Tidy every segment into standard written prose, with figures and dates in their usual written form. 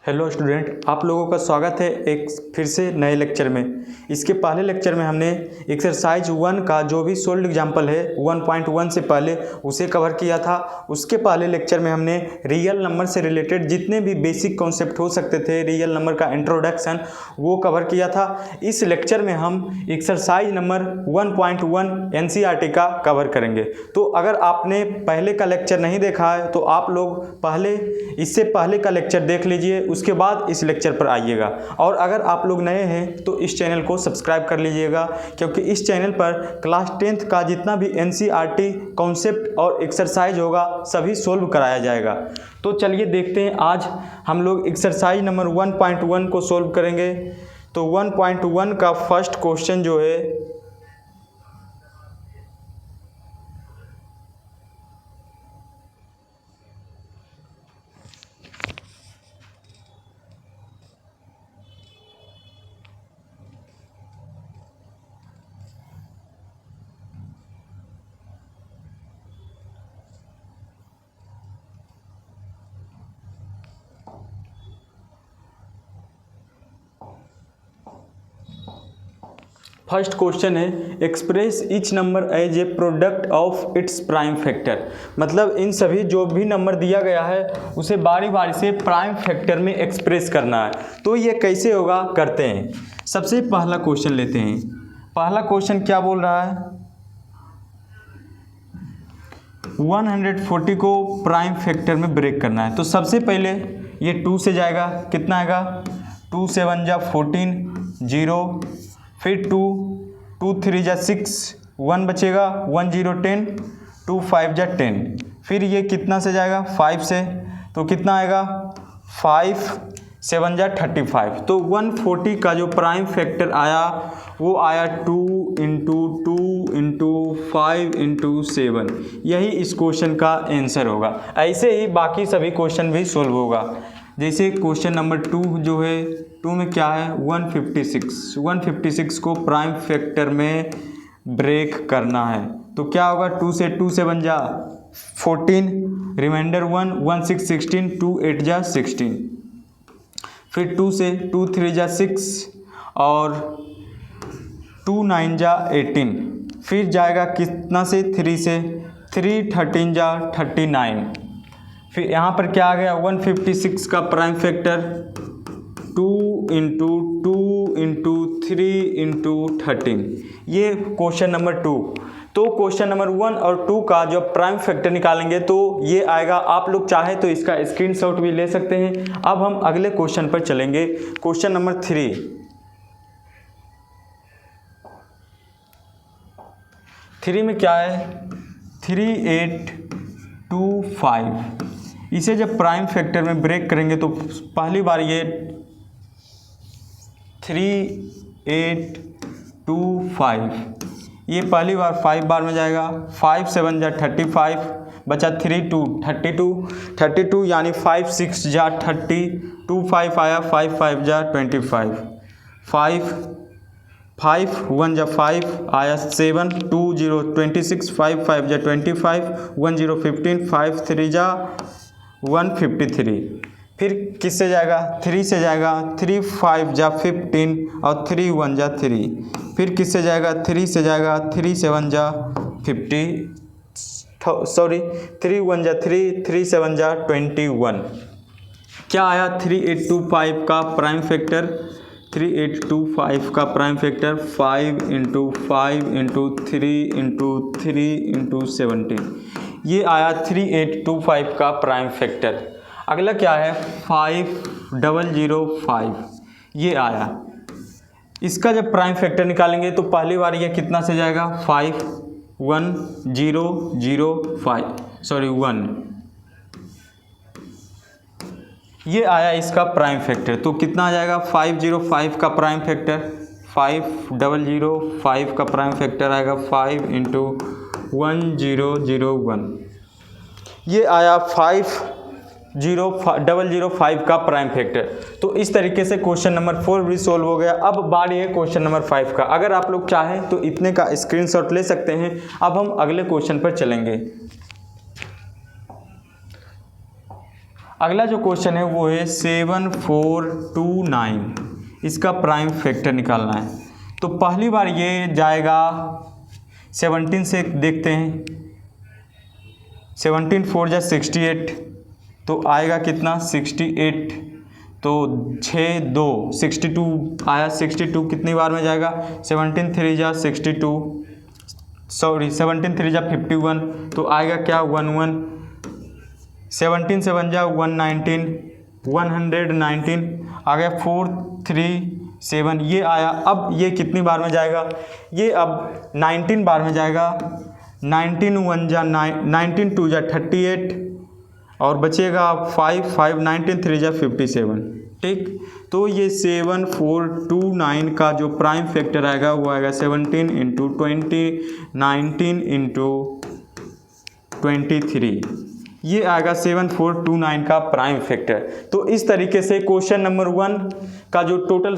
Hello student, आप लोगों का स्वागत है एक फिर से नए लेक्चर में। इसके पहले लेक्चर में हमने एक्सरसाइज 1 का जो भी सोल्व्ड एग्जाम्पल है 1.1 से पहले उसे कवर किया था। उसके पहले लेक्चर में हमने रियल नंबर से रिलेटेड जितने भी बेसिक कॉन्सेप्ट हो सकते थे, रियल नंबर का इंट्रोडक्शन, वो कवर किया था। इस लेक्चर में हम एक्सरसाइज नंबर 1.1 एनसीईआरटी का कवर करेंगे। तो अगर आपने पहले का लेक्चर नहीं देखा है तो आप लोग इससे पहले का लेक्चर देख लीजिए, उसके बाद इस लेक्चर पर आइएगा। और अगर आप लोग नए हैं तो इस चैनल को सब्सक्राइब कर लीजिएगा, क्योंकि इस चैनल पर क्लास 10th का जितना भी एनसीईआरटी कॉन्सेप्ट और एक्सरसाइज होगा सभी सोल्व कराया जाएगा। तो चलिए देखते हैं, आज हम लोग एक्सरसाइज नंबर 1.1 को सोल्व करेंगे। तो 1.1 का फर्स्ट क्वेश्चन जो है, फर्स्ट क्वेश्चन है express each number as a product of its prime factor. मतलब इन सभी जो भी नंबर दिया गया है उसे बारी बारी से प्राइम फैक्टर में एक्सप्रेस करना है। तो ये कैसे होगा, करते हैं। सबसे पहला क्वेश्चन लेते हैं। पहला क्वेश्चन क्या बोल रहा है, 140 को प्राइम फैक्टर में ब्रेक करना है। तो सबसे पहले ये 2 से जाएगा, कितना आएगा 2 7 जा 14, 0, फिर 2 3 जा 6, 1 बचेगा, 1 0 10, 2 5 जा 10, फिर ये कितना से जाएगा 5 से, तो कितना आएगा 5 7 जा 35। तो 140 का जो प्राइम फैक्टर आया वो आया 2 × 2 × 5 × 7। यही इस क्वेश्चन का आंसर होगा। ऐसे ही बाकी सभी क्वेश्चन भी सोल्व होगा। जैसे क्वेश्चन नंबर 2 जो है, 2 में क्या है 156 को प्राइम फैक्टर में ब्रेक करना है। तो क्या होगा, 2 से 2 7 जा 14, रिमाइंडर 1 1 6 16, 2 8 जा 16, फिर 2 से 2 3 जा 6 और 2 9 जा 18, फिर जाएगा कितना से 3 से 3 13 जा 39। फिर यहाँ पर क्या आ गया 156 का प्राइम फैक्टर 2 × 2 × 3 × 13। ये क्वेश्चन नंबर 2। तो क्वेश्चन नंबर 1 और 2 का जो प्राइम फैक्टर निकालेंगे तो ये आएगा। आप लोग चाहे तो इसका स्क्रीनशॉट भी ले सकते हैं। अब हम अगले क्वेश्चन पर चलेंगे। क्वेश्चन नंबर 3 में क्या है 3825। इसे जब प्राइम फैक्टर में ब्रेक करेंगे तो पहली बार ये 3825, ये पहली बार 5 बार में जाएगा, 5 7 जा 35, बचा 3 2 32 यानी 5 6 जा 30, 2 5 आया, 5 5 जा 25, 5 1 जा 5 आया 7, 2 0 26, 5 5 जा 25, 1 0 15, 5 3 जा 153। फिर किससे जाएगा 3 से जाएगा, 3 5 जा 15 और 3 1 जा 3, फिर किससे जाएगा 3 से जाएगा, 3 7 जा 3 1 जा 3, 3 7 जा 21। क्या आया 3825 का प्राइम फैक्टर, 3825 का प्राइम फैक्टर 5 × 5 × 3 × 3 × 17। ये आया 3825 का प्राइम फैक्टर। अगला क्या है 5005, ये आया। इसका जब प्राइम फैक्टर निकालेंगे तो पहली बार ये कितना से जाएगा 5 1 0 0 5 सॉरी 1, ये आया इसका प्राइम फैक्टर। तो कितना आ जाएगा 505 का प्राइम फैक्टर, 5005 का प्राइम फैक्टर आएगा 5 × 1001। ये आया 5005 का प्राइम फैक्टर। तो इस तरीके से क्वेश्चन नंबर 4 भी सोल्व हो गया। अब बारी है क्वेश्चन नंबर 5 का। अगर आप लोग चाहें तो इतने का स्क्रीनशॉट ले सकते हैं। अब हम अगले क्वेश्चन पर चलेंगे। अगला जो क्वेश्चन है वो है 7429, इसका प्राइम फैक्टर निकालना है। तो पहली बार ये जाएगा 17 से, देखते हैं 17 4 जा 68, तो आएगा कितना 68, तो 6 2 62 आया। 62 कितनी बार में जाएगा, 17 3 जा 62, सॉरी 17 3 जा 51, तो आएगा क्या 11, 17 7 जा 119, 119 आ गया 4 3 7, ये आया। अब ये कितनी बार में जाएगा, ये अब 19 बार में जाएगा। 19 1 जा 19 2 जा 38 और बचेगा 5 5 19 3 जा 57, ठीक। तो ये 7429 का जो प्राइम फैक्टर आएगा वो आएगा 17 इंटू 20 19 इंटू 23, ये आएगा 7429 का प्राइम फैक्टर। तो इस तरीके से क्वेश्चन नंबर 1 का जो टोटल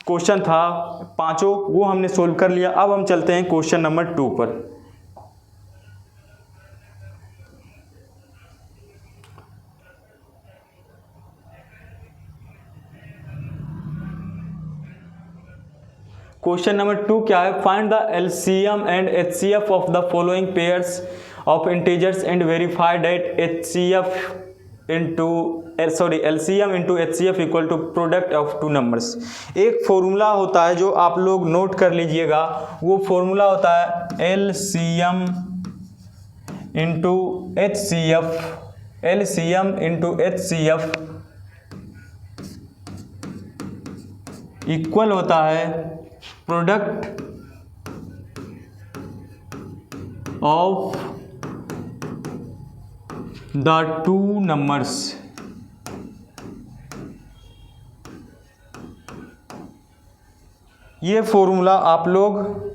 क्वेश्चन था पांचों वो हमने सोल्व कर लिया। अब हम चलते हैं क्वेश्चन नंबर 2 पर। क्वेश्चन नंबर 2 क्या है, find the LCM and HCF of the following pairs of integers and verify that LCM into HCF equal to product of two numbers. एक फॉर्मूला होता है जो आप लोग नोट कर लीजिएगा, वो फॉर्मूला होता है LCM into HCF, LCM into HCF equal होता है product of the two numbers. ये फॉर्मूला आप लोग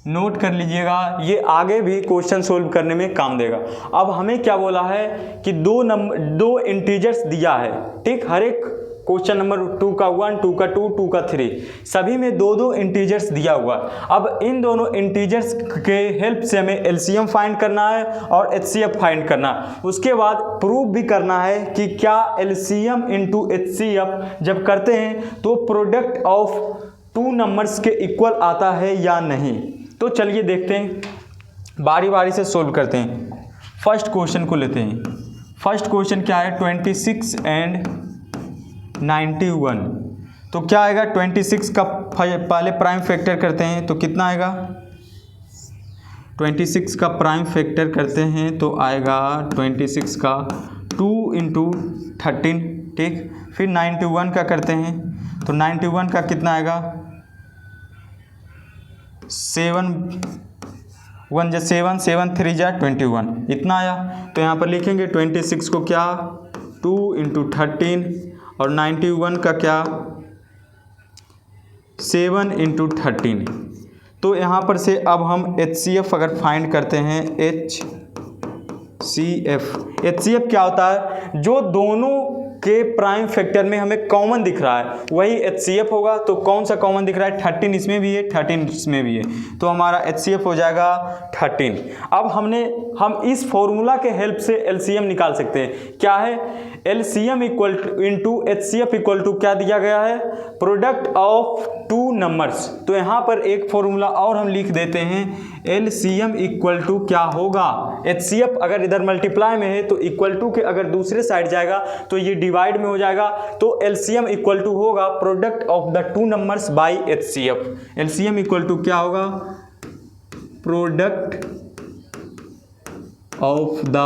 नोट कर लीजिएगा, ये आगे भी क्वेश्चन सोल्व करने में काम देगा। अब हमें क्या बोला है कि दो इंटीजर्स दिया है, ठीक। हर एक क्वेश्चन नंबर 2 का 1 2 का 2 2 का 3 सभी में दो इंटीजर्स दिया हुआ। अब इन दोनों इंटीजर्स के हेल्प से हमें एलसीएम फाइंड करना है और एचसीएफ फाइंड करना है। उसके बाद प्रूव भी करना है कि क्या एलसीएम इंटू एचसीएफ जब करते हैं तो प्रोडक्ट ऑफ टू नंबर्स के इक्वल आता है या नहीं। तो चलिए देखते हैं, बारी बारी से सोल्व करते हैं। फर्स्ट क्वेश्चन को लेते हैं। फर्स्ट क्वेश्चन क्या है, 26 एंड 91। तो क्या आएगा, 26 का पहले प्राइम फैक्टर करते हैं तो कितना आएगा, 26 का प्राइम फैक्टर करते हैं तो आएगा 26 का 2 इंटू 13, ठीक। फिर 91 का करते हैं तो 91 का कितना आएगा, 7 1 जा 7 7 3 जा 21, इतना आया। तो यहाँ पर लिखेंगे 26 को क्या 2 इंटू 13 और 91 का क्या 7 इंटू 13। तो यहाँ पर से अब हम एचसीएफ अगर फाइंड करते हैं, एचसीएफ क्या होता है, जो दोनों के प्राइम फैक्टर में हमें कॉमन दिख रहा है वही एचसीएफ होगा। तो कौन सा कॉमन दिख रहा है, 13 इसमें भी है 13 इसमें भी है, तो हमारा एचसीएफ हो जाएगा 13। अब हम इस फॉर्मूला के हेल्प से एलसीएम निकाल सकते हैं। क्या है, LCM equal to into HCF equal to क्या दिया गया है, प्रोडक्ट ऑफ टू नंबर्स। तो यहाँ पर एक फॉर्मूला और हम लिख देते हैं, एलसीएम इक्वल टू क्या होगा, एचसीएफ अगर इधर मल्टीप्लाई में है तो इक्वल टू के अगर दूसरे साइड जाएगा तो ये डिवाइड में हो जाएगा। तो एलसीएम इक्वल टू होगा product of the two numbers by HCF. LCM equal to क्या होगा, product of the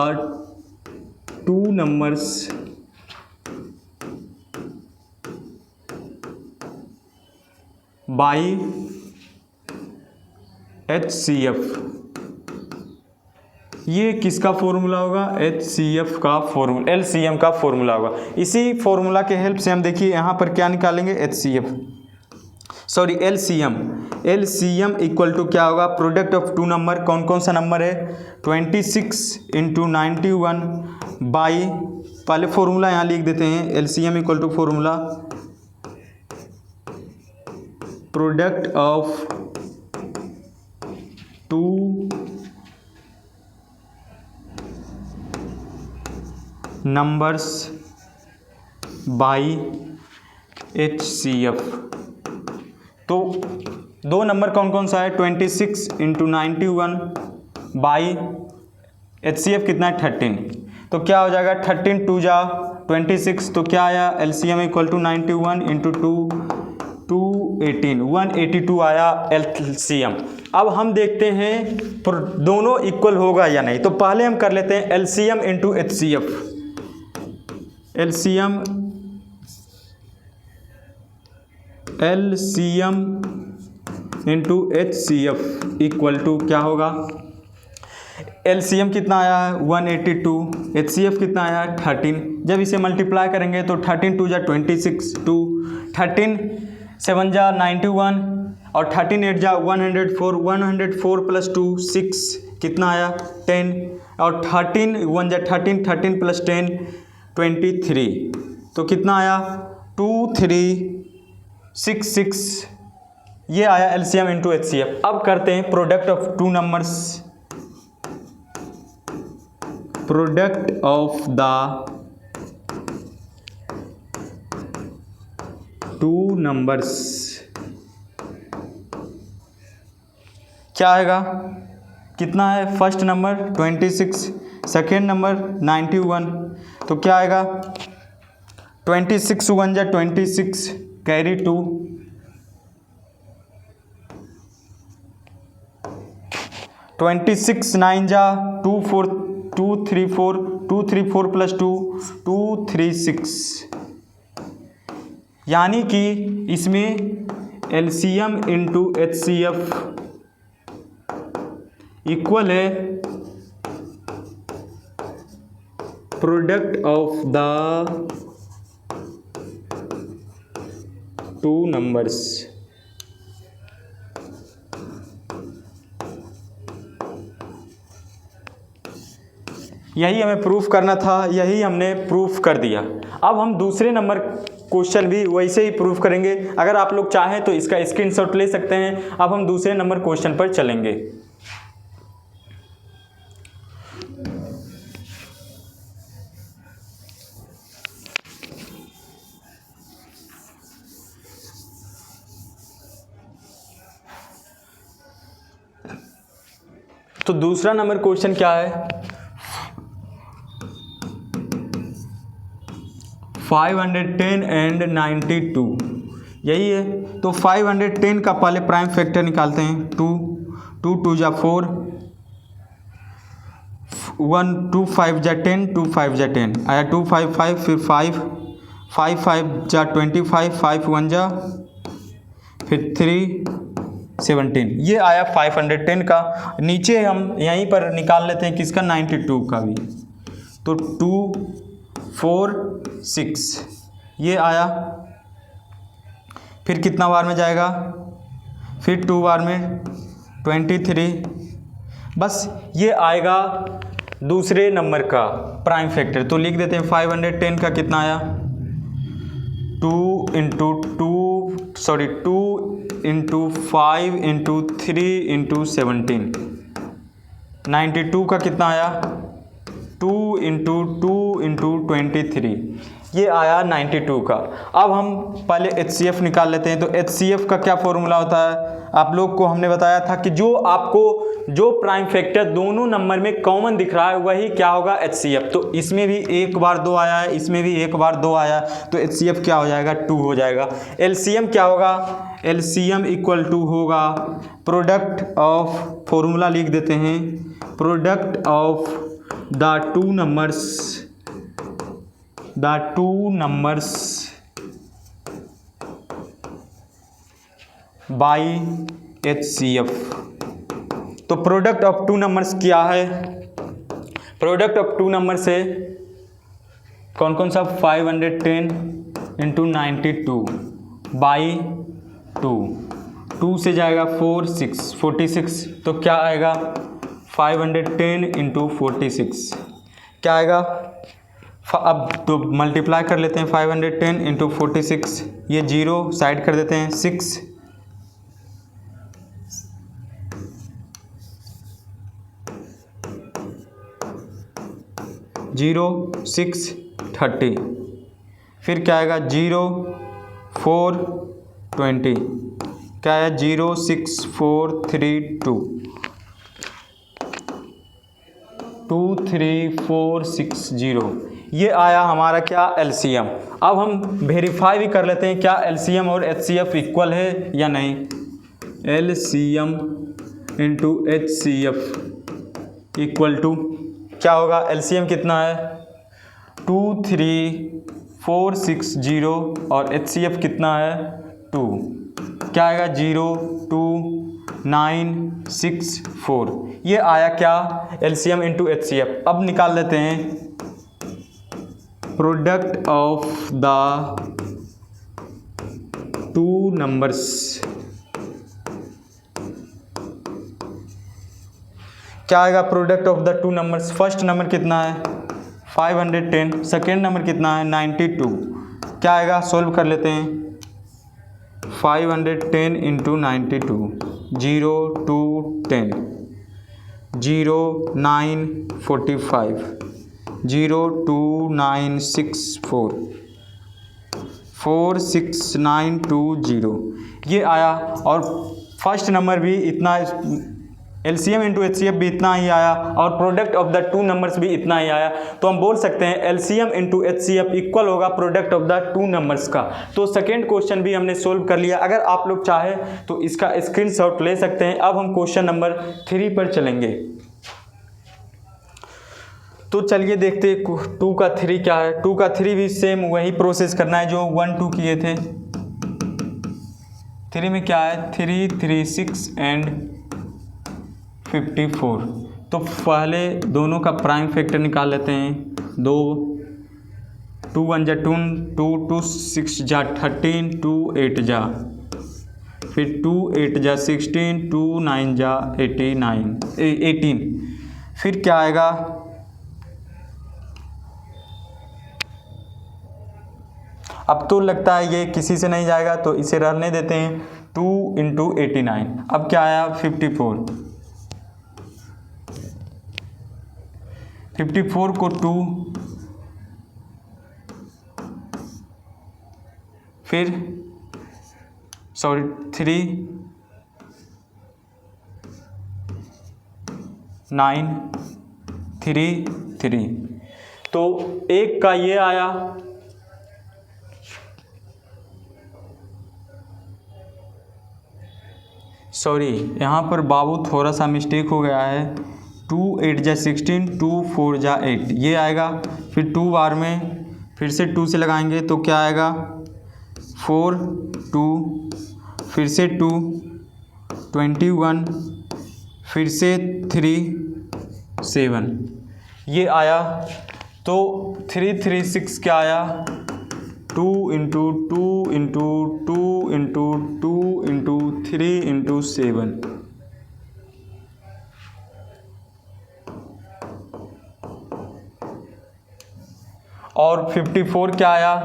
two numbers by HCF. ये किसका फॉर्मूला होगा, एचसीएफ का फॉर्मूला, एलसीएम का फॉर्मूला होगा। इसी फॉर्मूला के हेल्प से हम देखिए यहाँ पर क्या निकालेंगे, एलसीएम इक्वल टू क्या होगा, प्रोडक्ट ऑफ टू नंबर। कौन कौन सा नंबर है, 26 इंटू 91 बाई, पहले फॉर्मूला यहाँ लिख देते हैं, LCM equal to formula product of 2 numbers by HCF। तो दो नंबर कौन कौन सा है, 26 इंटू 91 बाई HCF कितना है 13। तो क्या हो जाएगा 13 2 जा 26, तो क्या आया LCM इक्वल टू 91 इंटू 218 182 आया LCM। अब हम देखते हैं दोनों इक्वल होगा या नहीं। तो पहले हम कर लेते हैं LCM into HCF। LCM into HCF equal to क्या होगा, LCM कितना आया है 182, HCF कितना आया है 13। जब इसे मल्टीप्लाई करेंगे तो 13 2 जा 26, 2 13 7 जा 91 और 13 8 जा 104, 104 प्लस 2 6 कितना आया 10 और 13 1 जा 13, 13 प्लस 10 23, तो कितना आया 2 3 6 6। ये आया LCM इंटू HCF। अब करते हैं product of two numbers, product of the two numbers क्या आएगा, कितना है फर्स्ट नंबर 26, सेकेंड नंबर 91, तो क्या आएगा 26 1 जा 26 कैरी 2, 26 9 जा 2 4 2 3 4 2 3 4 प्लस 2 2 3 6, यानी कि इसमें LCM इंटू HCF इक्वल है product of the two numbers. यही हमें प्रूफ करना था, यही हमने प्रूफ कर दिया। अब हम दूसरे नंबर क्वेश्चन भी वैसे ही प्रूफ करेंगे। अगर आप लोग चाहें तो इसका स्क्रीनशॉट ले सकते हैं। अब हम दूसरे नंबर क्वेश्चन पर चलेंगे। तो दूसरा नंबर क्वेश्चन क्या है, 510 एंड 92, यही है। तो 510 का पहले प्राइम फैक्टर निकालते हैं, 2 2 2 जा 4, 1 2 5 जा 10, 2 5 जा 10 आया 2 5 5, फिर 5 5 5 जा 25, 5 1 जा फिर 3 17, ये आया 510 का। नीचे हम यहीं पर निकाल लेते हैं किसका 92 का भी, तो 2 4 6 ये आया। फिर कितना बार में जाएगा, फिर 2 बार में 23, बस ये आएगा दूसरे नंबर का प्राइम फैक्टर। तो लिख देते हैं 510 का कितना आया 2 इंटू 5 इंटू 3 इंटू 17, 92 का कितना आया 2 इंटू 23, ये आया 92 का। अब हम पहले HCF निकाल लेते हैं। तो HCF का क्या फॉर्मूला होता है, आप लोग को हमने बताया था कि जो आपको जो प्राइम फैक्टर दोनों नंबर में कॉमन दिख रहा है वही क्या होगा HCF। तो इसमें भी एक बार 2 आया है, इसमें भी एक बार 2 आया, तो HCF क्या हो जाएगा 2 हो जाएगा। LCM क्या होगा, LCM इक्वल टू होगा प्रोडक्ट ऑफ, फॉर्मूला लिख देते हैं, product of the two numbers by HCF। तो प्रोडक्ट ऑफ टू नंबर्स क्या है, प्रोडक्ट ऑफ टू नंबर से कौन कौन सा 510 इंटू 92 बाई 2 से जाएगा 4 6 46, तो क्या आएगा 510 इंटू 46 क्या आएगा। अब तो मल्टीप्लाई कर लेते हैं 510 इंटू 46, ये 0 साइड कर देते हैं, 6 6 30, फिर क्या आएगा 0 4 20, क्या है 0 6 4 3 2 2 3 4 6 0। ये आया हमारा क्या एलसीएम। अब हम वेरीफाई भी कर लेते हैं क्या एलसीएम और एचसीएफ इक्वल है या नहीं। LCM into HCF equal to क्या होगा, एलसीएम कितना है 2 3 4 6 0 और एचसीएफ कितना है 2, क्या आएगा 0 2 9 6 4। ये आया क्या एलसीएम इंटू एचसीएफ। अब निकाल लेते हैं product of the two numbers. क्या आएगा product of the two numbers. First number कितना है 510, सेकेंड नंबर कितना है 92। क्या आएगा सोल्व कर लेते हैं 510 इंटू 92, 0 2 10, 0 9 45, 0 2 9 6 4, 4 6 9 2 0। ये आया और फर्स्ट नंबर भी इतना, एलसीएम इंटू एचसीएफ भी इतना ही आया और product of the two numbers भी इतना ही आया। तो हम बोल सकते हैं एलसीएम इंटू एचसीएफ इक्वल होगा product of the two numbers का। तो सेकेंड क्वेश्चन भी हमने सोल्व कर लिया। अगर आप लोग चाहे तो इसका स्क्रीनशॉट ले सकते हैं। अब हम क्वेश्चन नंबर 3 पर चलेंगे। तो चलिए देखते हैं 2 का 3 क्या है। 2 का 3 भी सेम वही प्रोसेस करना है जो 1 2 किए थे। 3 में क्या है 3 3 6 एंड 54। तो पहले दोनों का प्राइम फैक्टर निकाल लेते हैं। 2 2 1 जा 2 2 2 6 जा 13, 2 8 जा, फिर 2 8 जा 16, 2 9 जा 18, फिर क्या आएगा अब तो लगता है ये किसी से नहीं जाएगा तो इसे रहने देते हैं। 2 इंटू 89। अब क्या आया 54, 54 को 2, फिर 3 9 3 3। तो एक का ये आया, सॉरी यहाँ पर बाबू थोड़ा सा मिस्टेक हो गया है। 2 8 जा 16, 2 4 जा 8 ये आएगा। फिर 2 बार में फिर से 2 से लगाएंगे तो क्या आएगा 4 2, फिर से 2 21, फिर से 3 7 ये आया। तो 3 3 6 क्या आया 2 into 2 into 2 into 2 into 3 into 7। और 54 क्या आया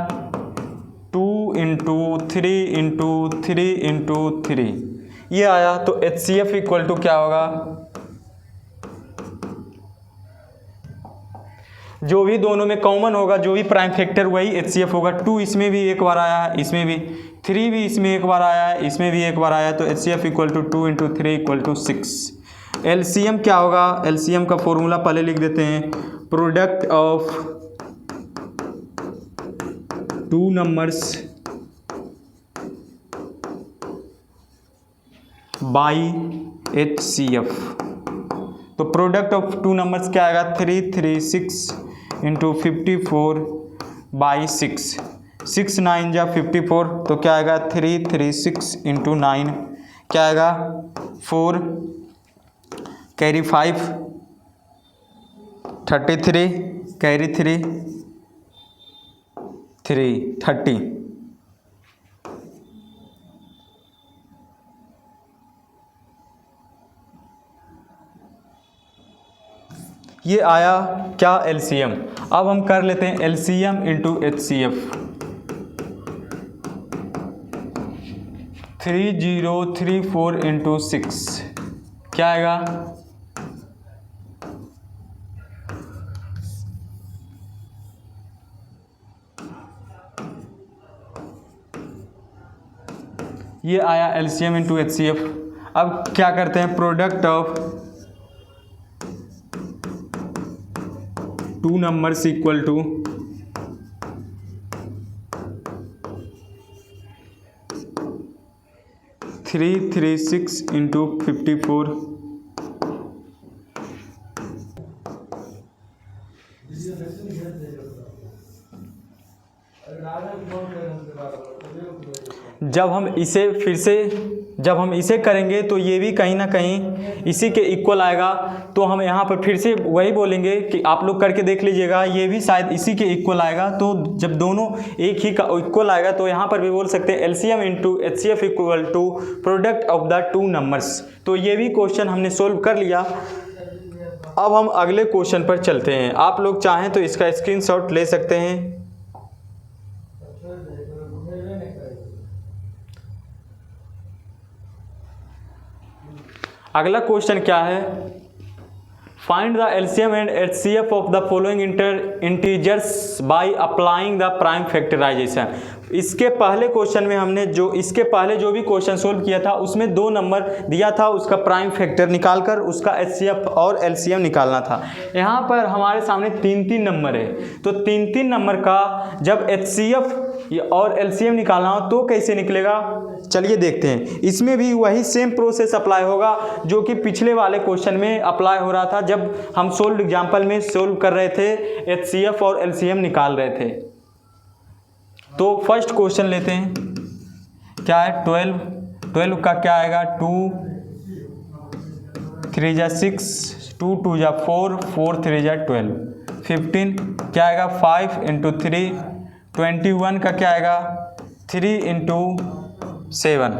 2 इंटू 3 इंटू 3 इंटू 3 ये आया। तो एचसीएफ इक्वल टू क्या होगा, जो भी दोनों में कॉमन होगा, जो भी प्राइम फैक्टर वही एचसीएफ होगा। 2 इसमें भी एक बार आया है, इसमें भी 3 भी इसमें एक बार आया है, इसमें भी एक बार आया है। तो HCF equal to 2 into 3 equal to 6। LCM क्या होगा, एलसीएम का फॉर्मूला पहले लिख देते हैं। Product of two numbers by HCF. तो प्रोडक्ट ऑफ टू नंबर्स क्या आएगा 3 3 6 इंटू 54 बाई 6, 6 9 जा 54। तो क्या आएगा 3 3 6 इंटू 9 क्या आएगा 4, कैरी 5 33, कैरी 3 3 30। ये आया क्या एलसीएम। अब हम कर लेते हैं एलसीएम इंटू एचसीएफ। 3034 इंटू 6 क्या आएगा ये आया LCM इंटू HCF। अब क्या करते हैं, product of two numbers equal to 336 into 54। जब हम इसे करेंगे तो ये भी कहीं ना कहीं इसी के इक्वल आएगा। तो हम यहाँ पर फिर से वही बोलेंगे कि आप लोग करके देख लीजिएगा, ये भी शायद इसी के इक्वल आएगा। तो जब दोनों एक ही का इक्वल आएगा तो यहाँ पर भी बोल सकते हैं LCM into HCF equal to product of the two numbers. तो ये भी क्वेश्चन हमने सोल्व कर लिया। अब हम अगले क्वेश्चन पर चलते हैं। आप लोग चाहें तो इसका स्क्रीनशॉट ले सकते हैं। अगला क्वेश्चन क्या है, find the LCM and HCF of the following integers by applying the prime factorisation. इसके पहले क्वेश्चन में हमने इसके पहले जो भी क्वेश्चन सोल्व किया था उसमें 2 नंबर दिया था, उसका प्राइम फैक्टर निकालकर उसका HCF और LCM निकालना था। यहाँ पर हमारे सामने 3 नंबर है, तो 3 नंबर का जब HCF और LCM निकालना हो तो कैसे निकलेगा, चलिए देखते हैं। इसमें भी वही सेम प्रोसेस अप्लाई होगा जो कि पिछले वाले क्वेश्चन में अप्लाई हो रहा था जब हम सोल्व एग्जाम्पल में सोल्व कर रहे थे, HCF और LCM निकाल रहे थे। तो फर्स्ट क्वेश्चन लेते हैं, क्या है 12 का क्या आएगा 2 3 जा 6, 2 2 जा 4, 4 3 जा 12, 15 क्या आएगा 5 इंटू 3, 21 का क्या आएगा 3 इंटू 7।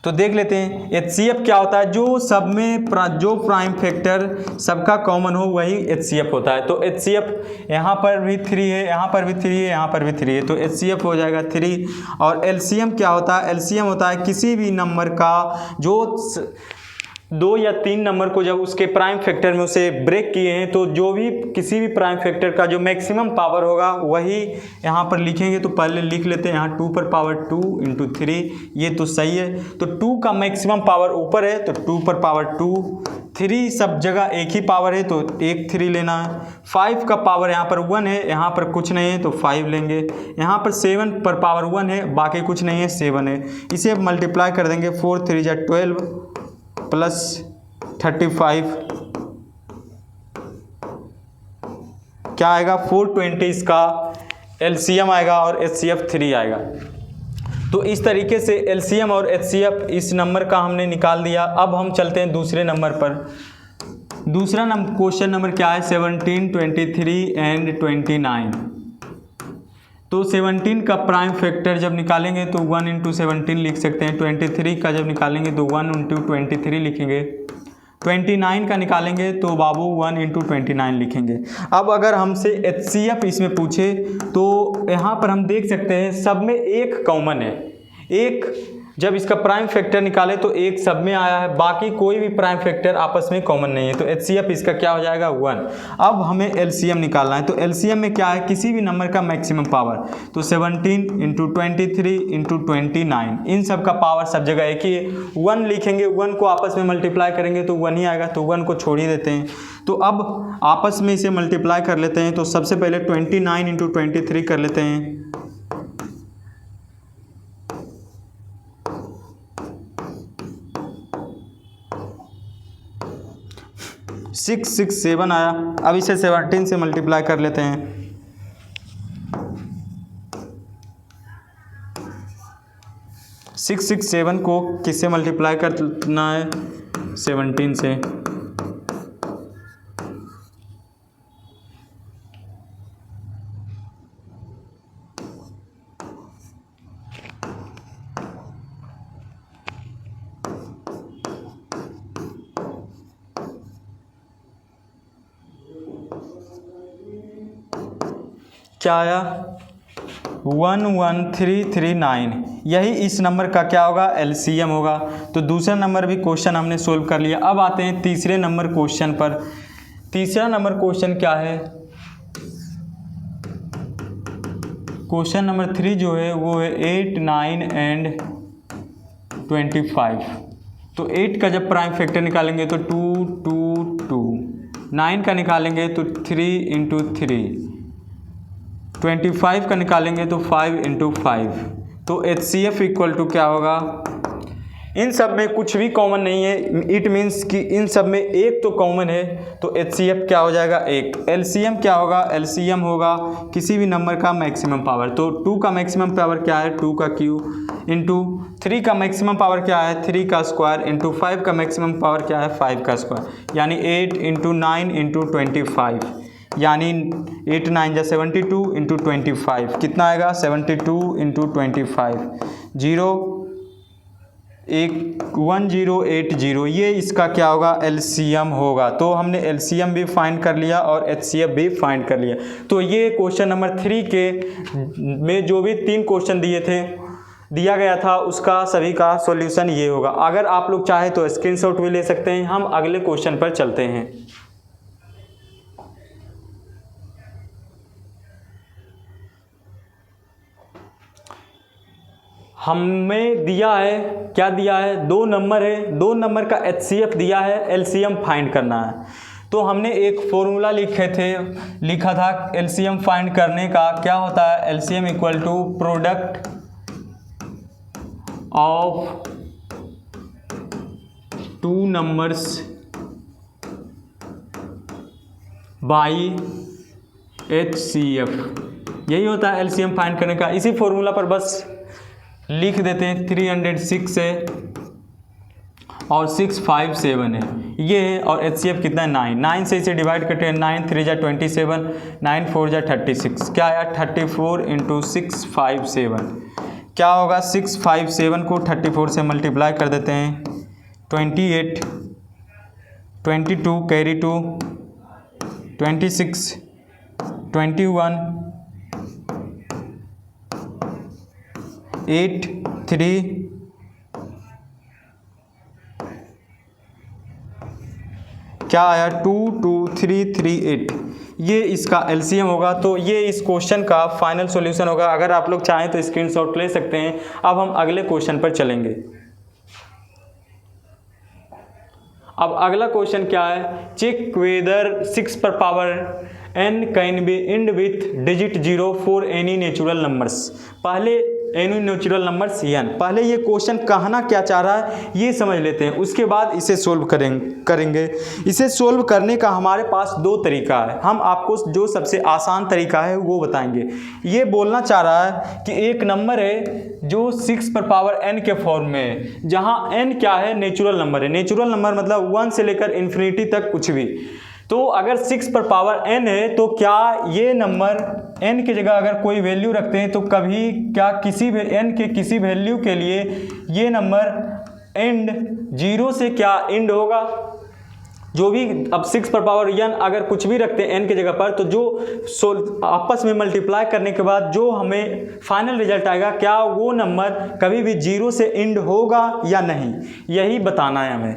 तो देख लेते हैं HCF क्या होता है, जो सब में जो प्राइम फैक्टर सबका कॉमन हो वही HCF होता है। तो HCF यहाँ पर भी 3 है, यहाँ पर भी 3 है, यहाँ पर भी 3 है, तो HCF हो जाएगा 3। और LCM क्या होता है, LCM होता है किसी भी नंबर का जो 2 या 3 नंबर को जब उसके प्राइम फैक्टर में उसे ब्रेक किए हैं तो जो भी किसी भी प्राइम फैक्टर का जो मैक्सिमम पावर होगा वही यहाँ पर लिखेंगे। तो पहले लिख लेते हैं यहाँ 2 पर पावर 2 इंटू 3, ये तो सही है। तो 2 का मैक्सिमम पावर ऊपर है तो 2 पर पावर 2, 3 सब जगह एक ही पावर है तो एक 3 लेना है। 5 का पावर यहाँ पर 1 है, यहाँ पर कुछ नहीं है तो 5 लेंगे। यहाँ पर 7 पर पावर 1 है, बाकी कुछ नहीं है 7 है। इसे मल्टीप्लाई कर देंगे, 4 3 जा 12 प्लस 35 क्या आएगा 420, इसका LCM आएगा और HCF 3 आएगा। तो इस तरीके से LCM और HCF इस नंबर का हमने निकाल दिया। अब हम चलते हैं दूसरे नंबर पर। दूसरा क्वेश्चन नंबर क्या है 17, 23 एंड 29। तो 17 का प्राइम फैक्टर जब निकालेंगे तो 1 इंटू 17 लिख सकते हैं। 23 का जब निकालेंगे तो 1 इंटू 23 लिखेंगे। 29 का निकालेंगे तो बाबू 1 इंटू 29 लिखेंगे। अब अगर हमसे HCF इसमें पूछे तो यहाँ पर हम देख सकते हैं सब में एक कॉमन है, एक जब इसका प्राइम फैक्टर निकाले तो एक सब में आया है, बाकी कोई भी प्राइम फैक्टर आपस में कॉमन नहीं है। तो HCF इसका क्या हो जाएगा 1। अब हमें LCM निकालना है। तो LCM में क्या है, किसी भी नंबर का मैक्सिमम पावर। तो 17 इंटू 23 इंटू 29, इन सब का पावर सब जगह एक ही है। 1 लिखेंगे, 1 को आपस में मल्टीप्लाई करेंगे तो 1 ही आएगा, तो 1 को छोड़ ही देते हैं। तो अब आपस में इसे मल्टीप्लाई कर लेते हैं। तो सबसे पहले 29 इंटू 23 कर लेते हैं। 667 आया। अब इसे 17 से मल्टीप्लाई कर लेते हैं। 667 को किससे मल्टीप्लाई करना है 17 से। क्या आया 11339, यही इस नंबर का क्या होगा LCM होगा। तो दूसरा नंबर भी क्वेश्चन हमने सोल्व कर लिया। अब आते हैं तीसरे नंबर क्वेश्चन पर। तीसरा नंबर क्वेश्चन क्या है, क्वेश्चन नंबर 3 जो है वो है 8, 9 एंड 25। तो 8 का जब प्राइम फैक्टर निकालेंगे तो 2 2 2, 9 का निकालेंगे तो 3 इंटू 3, 25 का निकालेंगे तो 5 इंटू 5। तो HCF इक्वल टू क्या होगा, इन सब में कुछ भी कॉमन नहीं है, इट मीन्स कि इन सब में एक तो कॉमन है, तो HCF क्या हो जाएगा 1। LCM क्या होगा, LCM होगा किसी भी नंबर का मैक्सिमम पावर। तो 2 का मैक्सिमम पावर क्या है, 2 का क्यूब, इंटू 3 का मैक्सिमम पावर क्या है, 3 का स्क्वायर, इंटू 5 का मैक्सिमम पावर क्या है, 5 का स्क्वायर, यानी 8 इंटू 9 इंटू 25, यानी 8 9 जा 72 इंटू 25 कितना आएगा, 72 इंटू 25, 1080, ये इसका क्या होगा, LCM होगा। तो हमने LCM भी फाइंड कर लिया और HCF भी फाइंड कर लिया। तो ये क्वेश्चन नंबर 3 के में जो भी 3 क्वेश्चन दिया गया था उसका सभी का सॉल्यूशन ये होगा। अगर आप लोग चाहे तो स्क्रीनशॉट भी ले सकते हैं। हम अगले क्वेश्चन पर चलते हैं। हमें दिया है, क्या दिया है, 2 नंबर है, 2 नंबर का HCF दिया है, LCM फाइंड करना है। तो हमने एक फॉर्मूला लिखा था LCM फाइंड करने का। क्या होता है, LCM equal to product of 2 numbers by HCF, यही होता है LCM फाइंड करने का। इसी फॉर्मूला पर बस लिख देते हैं, 306 है और 657 है, ये है, और HCF कितना है 9। 9 से इसे डिवाइड करते हैं, 9 3 जा 27, 9 4 जा 36, क्या आया 34 इंटू 657, क्या होगा 657 को 34 से मल्टीप्लाई कर देते हैं, 28, 22 कैरी 2, 26, 21, 8 3, क्या आया 2 2 3 3 8, ये इसका LCM होगा। तो ये इस क्वेश्चन का फाइनल सॉल्यूशन होगा। अगर आप लोग चाहें तो स्क्रीनशॉट ले सकते हैं। अब हम अगले क्वेश्चन पर चलेंगे। अब अगला क्वेश्चन क्या है, चेक वेदर 6 पर power n can be end with digit 0 for any natural numbers. पहले एनी नेचुरल नंबर्स n, पहले ये क्वेश्चन कहना क्या चाह रहा है ये समझ लेते हैं, उसके बाद इसे सोल्व करेंगे। इसे सोल्व करने का हमारे पास 2 तरीका है। हम आपको जो सबसे आसान तरीका है वो बताएंगे। ये बोलना चाह रहा है कि एक नंबर है जो 6 पर पावर n के फॉर्म में है, जहाँ n क्या है, नेचुरल नंबर है। नेचुरल नंबर मतलब 1 से लेकर इन्फिनिटी तक कुछ भी। तो अगर 6 पर पावर n है तो क्या ये नंबर n की जगह अगर कोई वैल्यू रखते हैं तो कभी क्या किसी भी n के किसी वैल्यू के लिए ये नंबर एंड 0 से क्या एंड होगा, जो भी। अब 6 पर पावर n अगर कुछ भी रखते हैं n की जगह पर, तो जो आपस में मल्टीप्लाई करने के बाद जो हमें फाइनल रिजल्ट आएगा, क्या वो नंबर कभी भी 0 से एंड होगा या नहीं, यही बताना है हमें।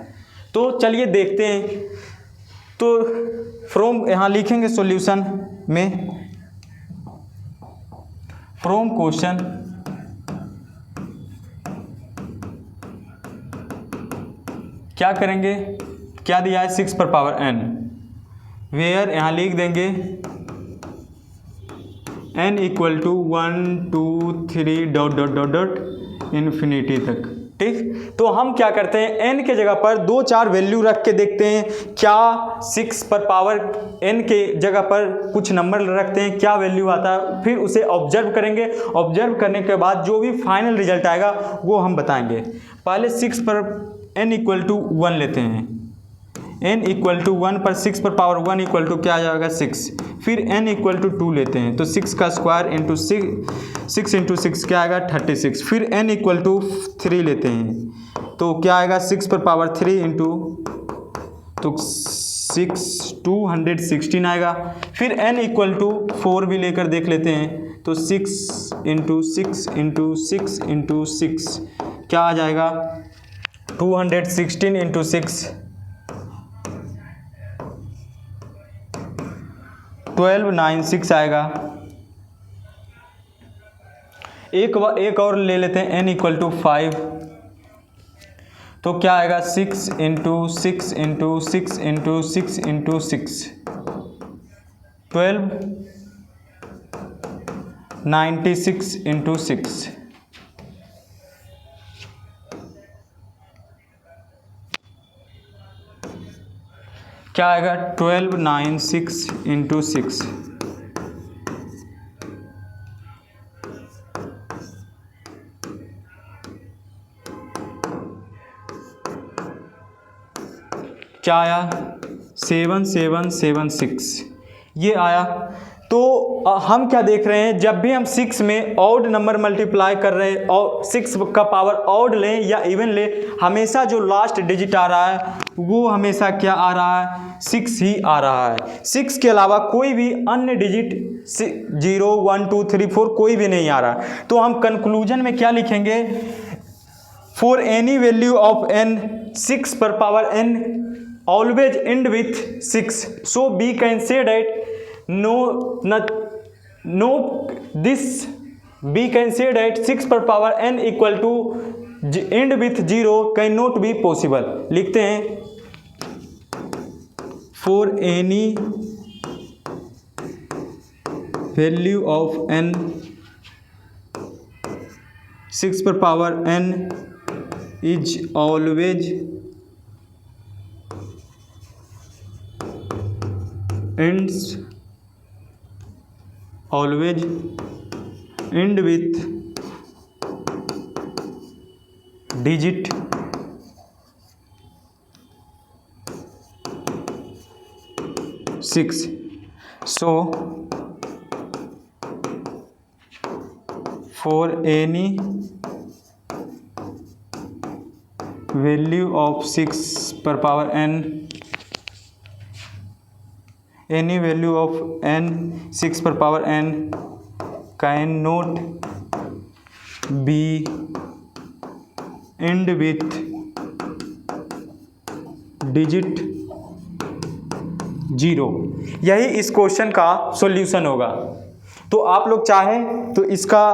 तो चलिए देखते हैं। तो फ्रॉम यहाँ लिखेंगे सॉल्यूशन में, फ्रॉम क्वेश्चन क्या करेंगे, क्या दिया है 6 पर पावर n, वेयर यहाँ लिख देंगे n equal to 1 2 3 dot dot dot dot infinity तक। ठीक, तो हम क्या करते हैं, n के जगह पर 2 4 वैल्यू रख के देखते हैं, क्या 6 पर पावर n के जगह पर कुछ नंबर रखते हैं, क्या वैल्यू आता है, फिर उसे ऑब्जर्व करेंगे। ऑब्जर्व करने के बाद जो भी फाइनल रिजल्ट आएगा वो हम बताएंगे। पहले 6 पर n इक्वल टू 1 लेते हैं, n इक्वल टू 1 पर 6 पर पावर 1 इक्वल टू क्या आ जाएगा 6। फिर n इक्वल टू 2 लेते हैं, तो 6 का स्क्वायर इंटू 6 इंटू 6 क्या आएगा 36। फिर n इक्वल टू 3 लेते हैं, तो क्या आएगा 6 पर पावर 3 इंटू, तो 6 216 आएगा। फिर n इक्वल टू 4 भी लेकर देख लेते हैं, तो 6 इंटू 6 इंटू 6 इंटू 6 क्या आ जाएगा 216 इंटू 6 1296 आएगा। एक और ले लेते हैं n इक्वल टू 5, तो क्या आएगा 6 into 6 into 6 into 6 into 6 12 96 into 6 क्या आएगा 1296 इंटू 6 क्या आया 7776 ये आया। तो हम क्या देख रहे हैं, जब भी हम 6 में ऑड नंबर मल्टीप्लाई कर रहे हैं और 6 का पावर ऑड लें या इवन लें, हमेशा जो लास्ट डिजिट आ रहा है वो हमेशा क्या आ रहा है 6 ही आ रहा है। 6 के अलावा कोई भी अन्य डिजिट 0 1 2 3 4 कोई भी नहीं आ रहा। तो हम कंक्लूजन में क्या लिखेंगे, for any value of n 6 पर power n always end with 6, so we can say that we can say that 6 पर power n equal to end with 0 cannot be possible। लिखते हैं for any value of n 6 पर power n is always ends always end with digit 6, so for any value of 6 पर power n, any value of n 6 पर power n can not be end with digit 0। यही इस question का solution होगा। तो आप लोग चाहें तो इसका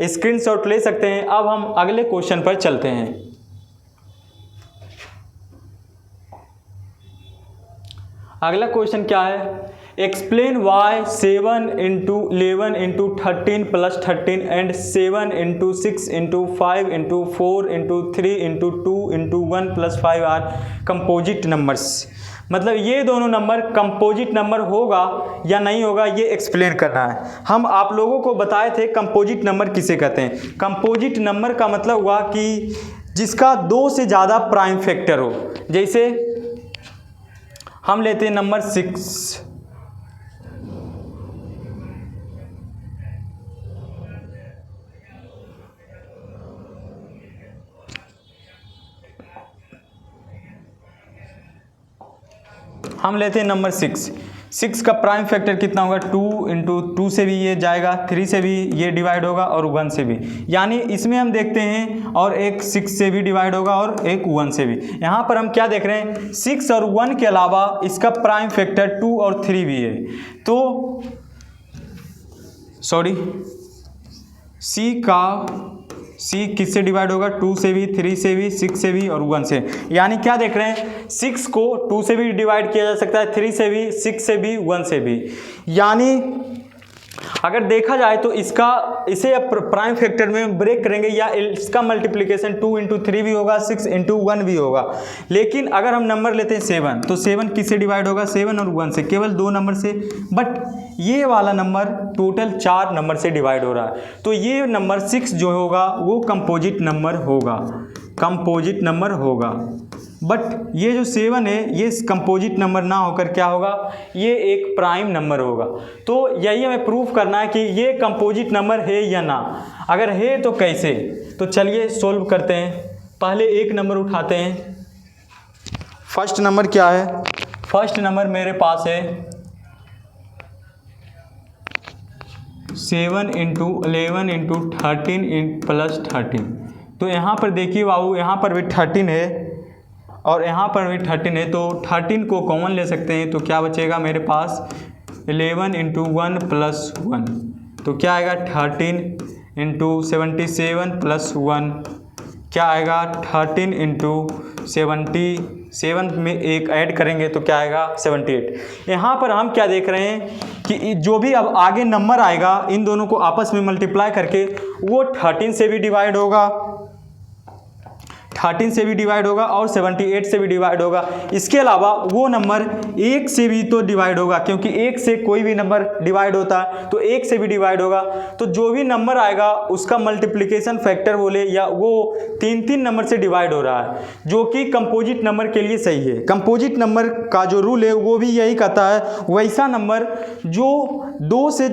स्क्रीनशॉट ले सकते हैं। अब हम अगले क्वेश्चन पर चलते हैं। अगला क्वेश्चन क्या है, explain why 7 into 11 into 13 plus 13 and 7 into 6 into 5 into 4 into 3 into 2 into 1 plus 5 are composite numbers. मतलब ये दोनों नंबर कंपोजिट नंबर होगा या नहीं होगा, ये एक्सप्लेन करना है। हम आप लोगों को बताए थे कंपोजिट नंबर किसे कहते हैं। कंपोजिट नंबर का मतलब हुआ कि जिसका 2 से ज़्यादा प्राइम फैक्टर हो। जैसे हम लेते हैं नंबर 6, हम लेते हैं नंबर 6 का प्राइम फैक्टर कितना होगा 2 इंटू 2 से भी ये जाएगा, 3 से भी ये डिवाइड होगा और 1 से भी। यानी इसमें हम देखते हैं और एक 6 से भी डिवाइड होगा और एक 1 से भी। यहाँ पर हम क्या देख रहे हैं 6 और 1 के अलावा इसका प्राइम फैक्टर 2 और 3 भी है। तो सॉरी C किससे डिवाइड होगा 2 से भी, 3 से भी, 6 से भी और 1 से। यानी क्या देख रहे हैं 6 को 2 से भी डिवाइड किया जा सकता है, 3 से भी, 6 से भी, 1 से भी। यानी अगर देखा जाए तो इसे प्राइम फैक्टर में ब्रेक करेंगे या इसका मल्टीप्लिकेशन 2 इंटू 3 भी होगा, 6 इंटू 1 भी होगा। लेकिन अगर हम नंबर लेते हैं 7 तो 7 किससे डिवाइड होगा 7 और 1 से, केवल 2 नंबर से। बट ये वाला नंबर टोटल 4 नंबर से डिवाइड हो रहा है। तो ये नंबर 6 जो होगा वो कंपोजिट नंबर होगा, कंपोजिट नंबर होगा। बट ये जो 7 है ये कंपोजिट नंबर ना होकर क्या होगा, ये एक प्राइम नंबर होगा। तो यही हमें प्रूफ करना है कि ये कंपोजिट नंबर है या ना। अगर है तो कैसे, तो चलिए सोल्व करते हैं। पहले एक नंबर उठाते हैं। फर्स्ट नंबर क्या है, फर्स्ट नंबर मेरे पास है 7 इंटू 11 इंटू 13 प्लस 13। तो यहाँ पर देखिए बाबू, यहाँ पर भी 13 है और यहाँ पर भी 13 है। तो 13 को कॉमन ले सकते हैं। तो क्या बचेगा मेरे पास 11 इंटू 1 प्लस 1। तो क्या आएगा 13 इंटू 77 प्लस 1। क्या आएगा 13 इंटू 77 में एक ऐड करेंगे तो क्या आएगा 78। यहाँ पर हम क्या देख रहे हैं कि जो भी अब आगे नंबर आएगा इन दोनों को आपस में मल्टीप्लाई करके वो 13 से भी डिवाइड होगा, 13 से भी डिवाइड होगा और 78 से भी डिवाइड होगा। इसके अलावा वो नंबर 1 से भी तो डिवाइड होगा, क्योंकि 1 से कोई भी नंबर डिवाइड होता है तो 1 से भी डिवाइड होगा। तो जो भी नंबर आएगा उसका मल्टीप्लिकेशन फैक्टर बोले या वो 3 नंबर से डिवाइड हो रहा है, जो कि कंपोजिट नंबर के लिए सही है। कंपोजिट नंबर का जो रूल है वो भी यही कहता है, वैसा नंबर जो दो से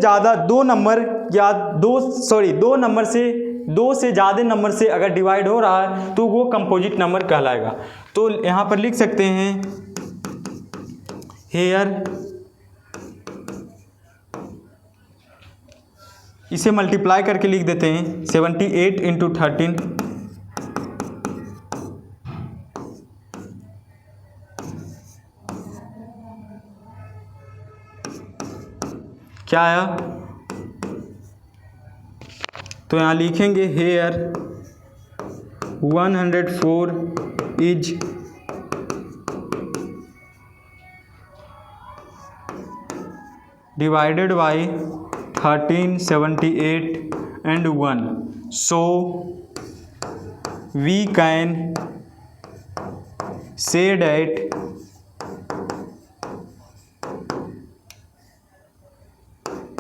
ज़्यादा नंबर से अगर डिवाइड हो रहा है तो वो कंपोजिट नंबर कहलाएगा। तो यहाँ पर लिख सकते हैं हेयर, इसे मल्टीप्लाई करके लिख देते हैं 78 इंटू 13 क्या आया, तो यहाँ लिखेंगे here 104 is divided by 13, 78 and 1, so we can say that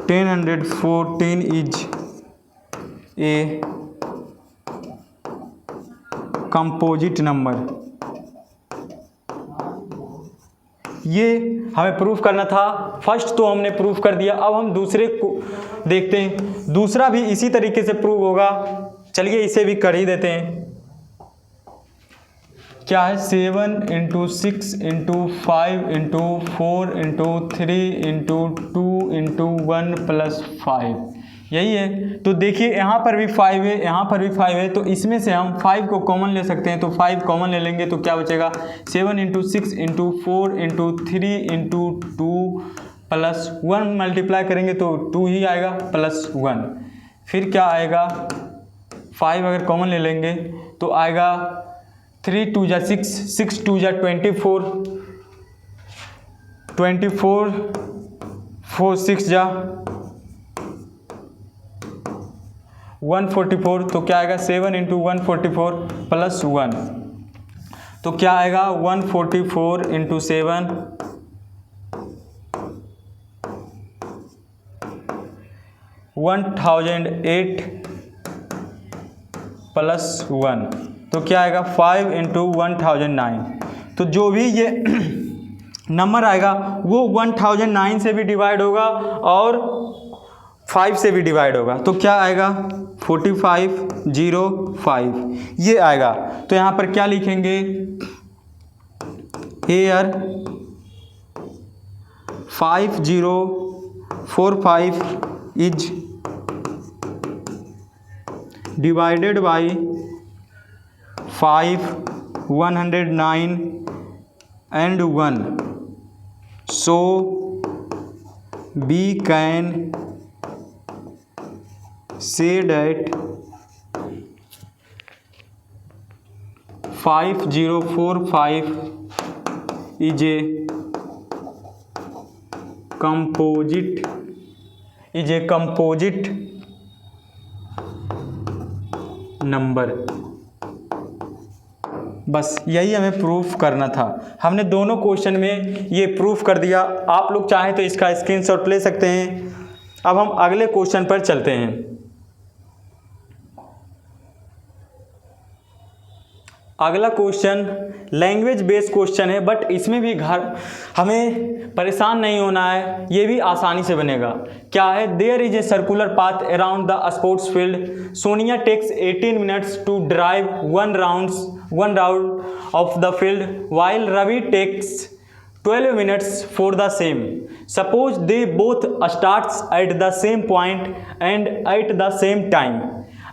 (1014) is a composite number. ये हमें प्रूफ करना था, फर्स्ट तो हमने प्रूफ कर दिया। अब हम दूसरे को देखते हैं, दूसरा भी इसी तरीके से प्रूफ होगा। चलिए इसे भी कर ही देते हैं। क्या है 7 into 6 into 5 into 4 into 3 into 2 into 1 plus 5, यही है। तो देखिए यहाँ पर भी 5 है, यहाँ पर भी 5 है, तो इसमें से हम 5 को कॉमन ले सकते हैं। तो 5 कॉमन ले लेंगे तो क्या बचेगा 7 into 6 into 4 into 3 into 2 plus 1 multiply करेंगे तो 2 ही आएगा प्लस 1। फिर क्या आएगा 5 अगर कॉमन ले लेंगे तो आएगा 3 2 जा 6, 6 2 जा 24, 24 4 6 जा 144, तो क्या आएगा 7 इंटू 144 प्लस 1, तो क्या आएगा 144 इंटू 7 1008 प्लस 1, तो क्या आएगा 5 इंटू 1009। तो जो भी ये नंबर आएगा वो 1009 से भी डिवाइड होगा और 5 से भी डिवाइड होगा। तो क्या आएगा 4505 ये आएगा। तो यहाँ पर क्या लिखेंगे here 5045 is divided by 5 109 and 1, so we can say that 5045 is a composite number. बस यही हमें प्रूफ करना था। हमने दोनों क्वेश्चन में ये प्रूफ कर दिया। आप लोग चाहें तो इसका स्क्रीनशॉट ले सकते हैं। अब हम अगले क्वेश्चन पर चलते हैं। अगला क्वेश्चन लैंग्वेज बेस्ड क्वेश्चन है, बट इसमें भी हमें परेशान नहीं होना है, ये भी आसानी से बनेगा। क्या है there is a circular path around the sports field, Sonia takes 18 minutes to drive one round of the field while Ravi takes 12 minutes for the same. Suppose they both starts at the same point and at the same time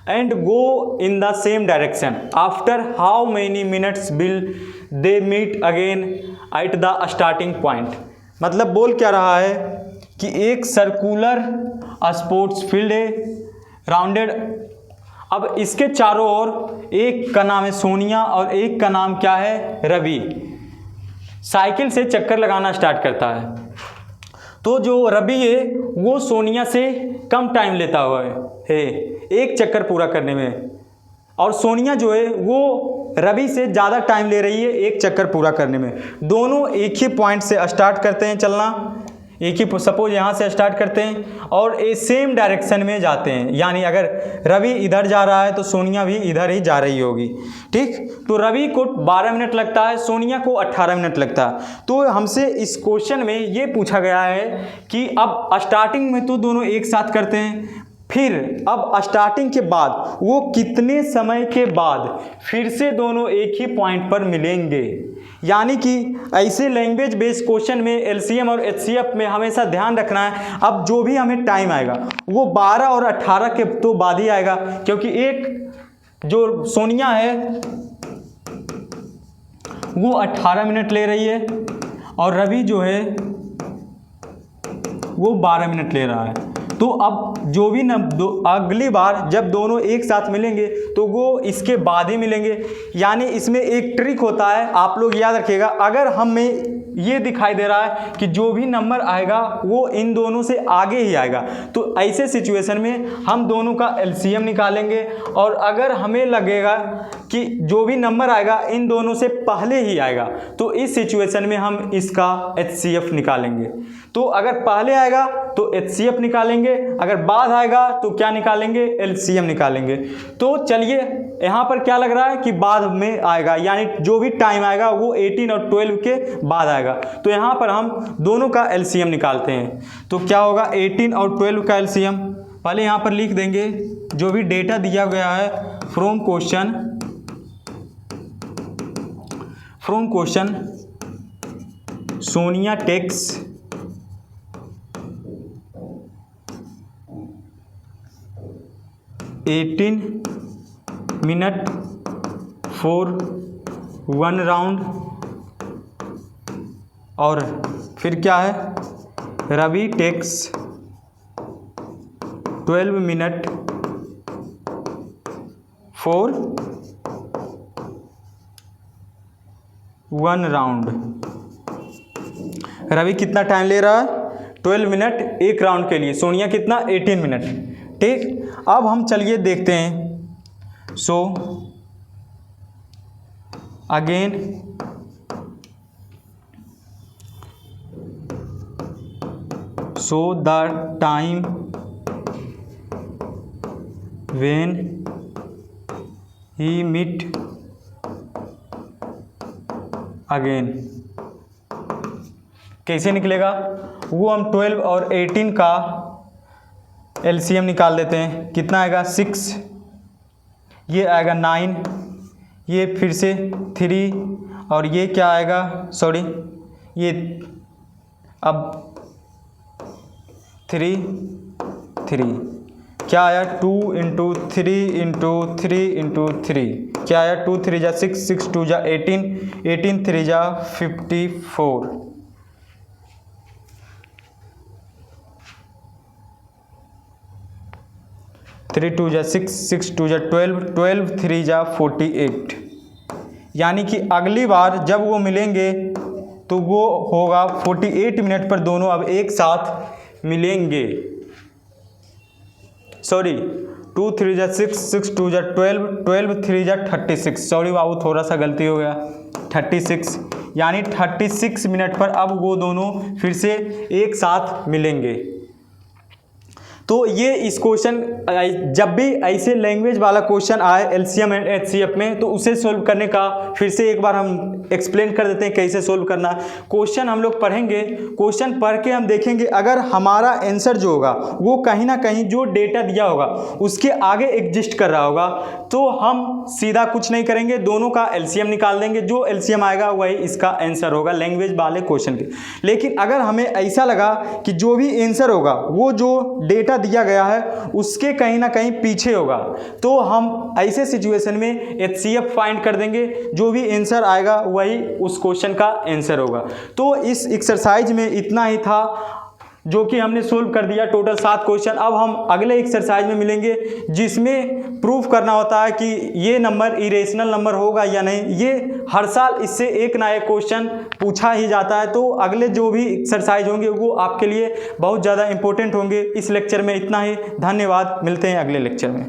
and go in the same direction. After how many minutes will they meet again at the starting point? मतलब बोल क्या रहा है कि एक circular sports field है, rounded. अब इसके चारों ओर एक का नाम है सोनिया और एक का नाम क्या है, रवि। साइकिल से चक्कर लगाना स्टार्ट करता है। तो जो रवि है वो सोनिया से कम टाइम लेता हुआ है एक चक्कर पूरा करने में, और सोनिया जो है वो रवि से ज़्यादा टाइम ले रही है एक चक्कर पूरा करने में। दोनों एक ही पॉइंट से स्टार्ट करते हैं चलना, एक ही सपोज यहाँ से स्टार्ट करते हैं और सेम डायरेक्शन में जाते हैं, यानी अगर रवि इधर जा रहा है तो सोनिया भी इधर ही जा रही होगी। ठीक, तो रवि को 12 मिनट लगता है, सोनिया को 18 मिनट लगता है। तो हमसे इस क्वेश्चन में ये पूछा गया है कि अब स्टार्टिंग में तो दोनों एक साथ करते हैं, फिर अब स्टार्टिंग के बाद वो कितने समय के बाद फिर से दोनों एक ही पॉइंट पर मिलेंगे। यानी कि ऐसे लैंग्वेज बेस्ड क्वेश्चन में एलसीएम और एचसीएफ में हमेशा ध्यान रखना है, अब जो भी हमें टाइम आएगा वो 12 और 18 के तो बाद ही आएगा, क्योंकि एक जो सोनिया है वो 18 मिनट ले रही है और रवि जो है वो 12 मिनट ले रहा है। तो अब जो भी अगली बार जब दोनों एक साथ मिलेंगे तो वो इसके बाद ही मिलेंगे। यानी इसमें एक ट्रिक होता है, आप लोग याद रखिएगा, अगर हमें ये दिखाई दे रहा है कि जो भी नंबर आएगा वो इन दोनों से आगे ही आएगा, तो ऐसे सिचुएशन में हम दोनों का एलसीएम निकालेंगे, और अगर हमें लगेगा कि जो भी नंबर आएगा इन दोनों से पहले ही आएगा तो इस सिचुएशन में हम इसका एचसीएफ निकालेंगे। तो अगर पहले आएगा तो एचसीएफ निकालेंगे, अगर बाद आएगा तो क्या निकालेंगे, एलसीएम निकालेंगे। तो चलिए यहाँ पर क्या लग रहा है कि बाद में आएगा, यानी जो भी टाइम आएगा वो 18 और 12 के बाद आएगा। तो यहाँ पर हम दोनों का एलसीएम निकालते हैं। तो क्या होगा, 18 और 12 का एलसीएम पहले यहाँ पर लिख देंगे जो भी डेटा दिया गया है from question Sonia takes 18 minute for 1 round, और फिर क्या है, Ravi takes 12 minute for 1 round. Ravi कितना टाइम ले रहा है, 12 मिनट एक राउंड के लिए, सोनिया कितना, 18 मिनट। ठीक, अब हम चलिए देखते हैं। So again so the time when he meet again. कैसे निकलेगा, वो हम 12 और 18 का एलसीएम निकाल देते हैं। कितना आएगा, 6, ये आएगा 9, ये फिर से 3, और ये क्या आएगा, सॉरी ये अब 3 क्या आया, 2 × 3 × 3 × 3 क्या आया, 2 3 जा 6, 6 2 जा 18, 18 3 जा 54, 3 2 जा 6, 6 2 जा 12, 12 3 जा 48। यानी कि अगली बार जब वो मिलेंगे तो वो होगा 48 मिनट पर दोनों अब एक साथ मिलेंगे। सॉरी, 2 3 जा 6, 6 2 जा 12, 12 3 जा 36। सॉरी बाबू, थोड़ा सा गलती हो गया, 36, यानी 36 मिनट पर अब वो दोनों फिर से एक साथ मिलेंगे। तो ये इस क्वेश्चन, जब भी ऐसे लैंग्वेज वाला क्वेश्चन आए एलसीएम एंड एचसीएफ में, तो उसे सोल्व करने का फिर से एक बार हम एक्सप्लेन कर देते हैं कैसे सोल्व करना। क्वेश्चन हम लोग पढ़ेंगे, क्वेश्चन पढ़ के हम देखेंगे अगर हमारा आंसर जो होगा वो कहीं ना कहीं जो डेटा दिया होगा उसके आगे एग्जिस्ट कर रहा होगा, तो हम सीधा कुछ नहीं करेंगे, दोनों का एलसीएम निकाल देंगे। जो एलसीएम आएगा वही इसका आंसर होगा लैंग्वेज वाले क्वेश्चन के। लेकिन अगर हमें ऐसा लगा कि जो भी आंसर होगा वो जो डेटा दिया गया है उसके कहीं ना कहीं पीछे होगा, तो हम ऐसे सिचुएशन में एचसीएफ फाइंड कर देंगे, जो भी आंसर आएगा वही उस क्वेश्चन का आंसर होगा। तो इस एक्सरसाइज में इतना ही था। जो कि हमने सोल्व कर दिया टोटल 7 क्वेश्चन। अब हम अगले एक्सरसाइज में मिलेंगे जिसमें प्रूफ करना होता है कि ये नंबर इरेशनल नंबर होगा या नहीं। ये हर साल इससे एक ना एक क्वेश्चन पूछा ही जाता है। तो अगले जो भी एक्सरसाइज होंगे वो आपके लिए बहुत ज़्यादा इंपॉर्टेंट होंगे। इस लेक्चर में इतना ही। धन्यवाद, मिलते हैं अगले लेक्चर में।